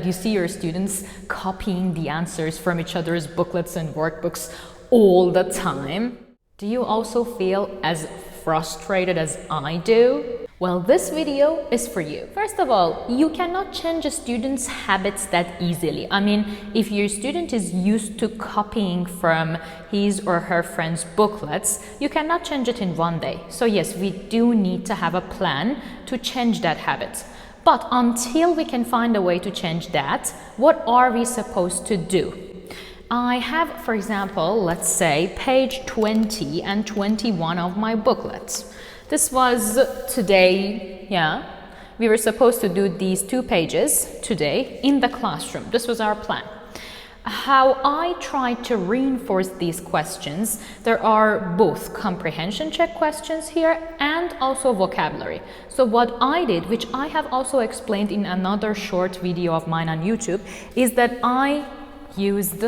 You see your students copying the answers from each other's booklets and workbooks all the time. Do you also feel as frustrated as I do? Well, this video is for you. First of all, you cannot change a student's habits that easily. I mean, if your student is used to copying from his or her friends' booklets, you cannot change it in one day. So yes, we do need to have a plan to change that habit. But until we can find a way to change that, what are we supposed to do? I have, for example, let's say page 20 and 21 of my booklets. This was today, we were supposed to do these 2 pages today in the classroom. This was our plan. How I try to reinforce these questions, there are both comprehension check questions here and also vocabulary. So what I did, which I have also explained in another short video of mine on YouTube, is that I used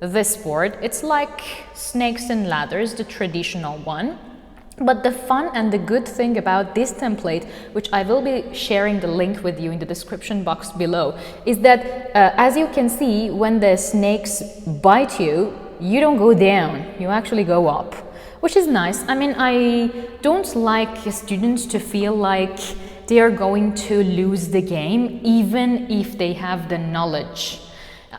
this board. It's like snakes and ladders, the traditional one. But the fun and the good thing about this template, which I will be sharing the link with you in the description box below, is that as you can see, when the snakes bite you, you don't go down, you actually go up, which is nice. I mean, I don't like students to feel like they are going to lose the game, even if they have the knowledge.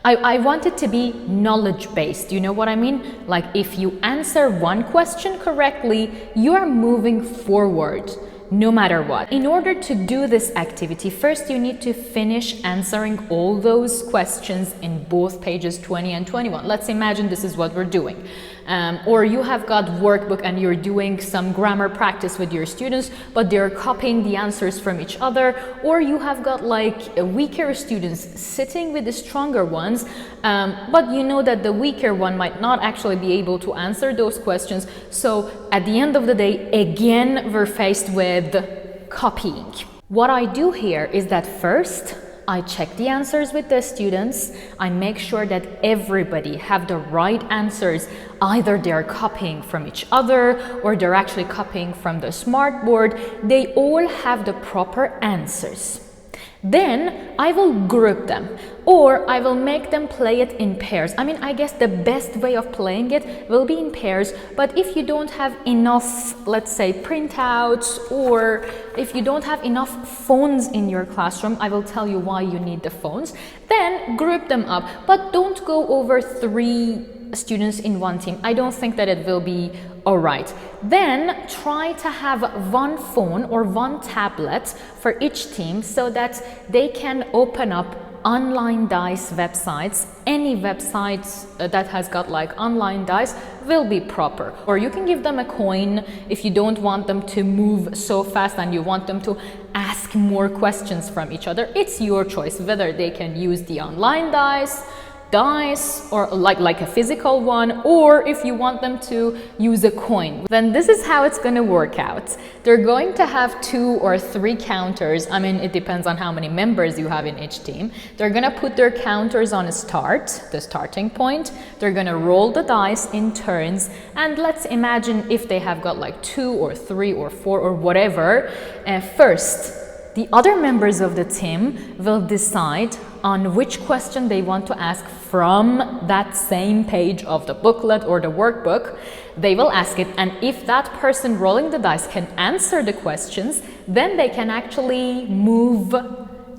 I want it to be knowledge-based, you know what I mean? Like if you answer one question correctly, you are moving forward no matter what. In order to do this activity, first you need to finish answering all those questions in both pages 20 and 21. Let's imagine this is what we're doing. Or you have got workbook and you're doing some grammar practice with your students, but they're copying the answers from each other. Or you have got like weaker students sitting with the stronger ones, but you know that the weaker one might not actually be able to answer those questions. So at the end of the day, again, we're faced with copying. What I do here is that first, I check the answers with the students. I make sure that everybody have the right answers. Either they're copying from each other or they're actually copying from the smartboard. They all have the proper answers. Then I will group them, or I will make them play it in pairs. I mean, I guess the best way of playing it will be in pairs, but if you don't have enough, let's say, printouts, or if you don't have enough phones in your classroom, I will tell you why you need the phones, then group them up, but don't go over 3 students in one team. I don't think that it will be all right. Then try to have one phone or one tablet for each team so that they can open up online dice websites. Any websites that has got like online dice will be proper. Or you can give them a coin if you don't want them to move so fast and you want them to ask more questions from each other. It's your choice whether they can use the online dice or like a physical one, or if you want them to use a coin. Then this is how it's going to work out. They're going to have 2 or 3 counters. I mean, it depends on how many members you have in each team. They're going to put their counters on a start, the starting point. They're going to roll the dice in turns, and let's imagine if they have got like 2 or 3 or 4 or whatever. First, the other members of the team will decide on which question they want to ask from that same page of the booklet or the workbook. They will ask it, and if that person rolling the dice can answer the questions, then they can actually move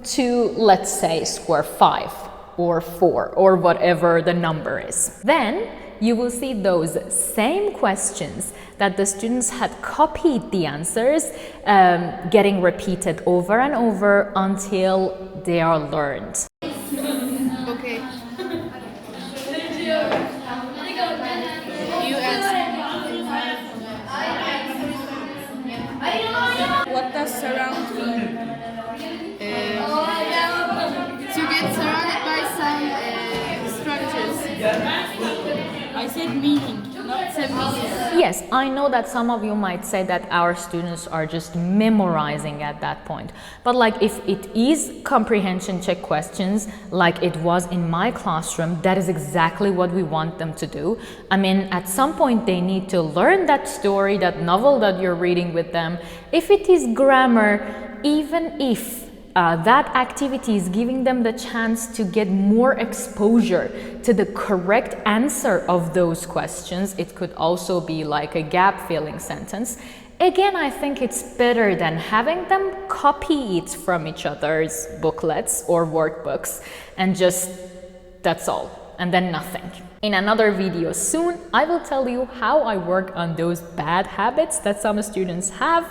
to, let's say, square 5 or 4 or whatever the number is. Then you will see those same questions that the students had copied the answers getting repeated over and over until they are learned. Okay. You ask. What does surround mean? To get surrounded by some structures. I said meaning, not meaning. Yes, I know that some of you might say that our students are just memorizing at that point. But like if it is comprehension check questions, like it was in my classroom, that is exactly what we want them to do. I mean, at some point they need to learn that story, that novel that you're reading with them. If it is grammar, even if that activity is giving them the chance to get more exposure to the correct answer of those questions. It could also be like a gap filling sentence. Again, I think it's better than having them copy it from each other's booklets or workbooks and just that's all, and then nothing. In another video soon, I will tell you how I work on those bad habits that some students have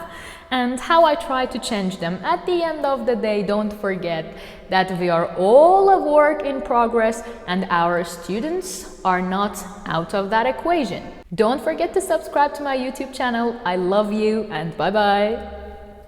and how I try to change them. At the end of the day, don't forget that we are all a work in progress and our students are not out of that equation. Don't forget to subscribe to my YouTube channel. I love you and bye bye.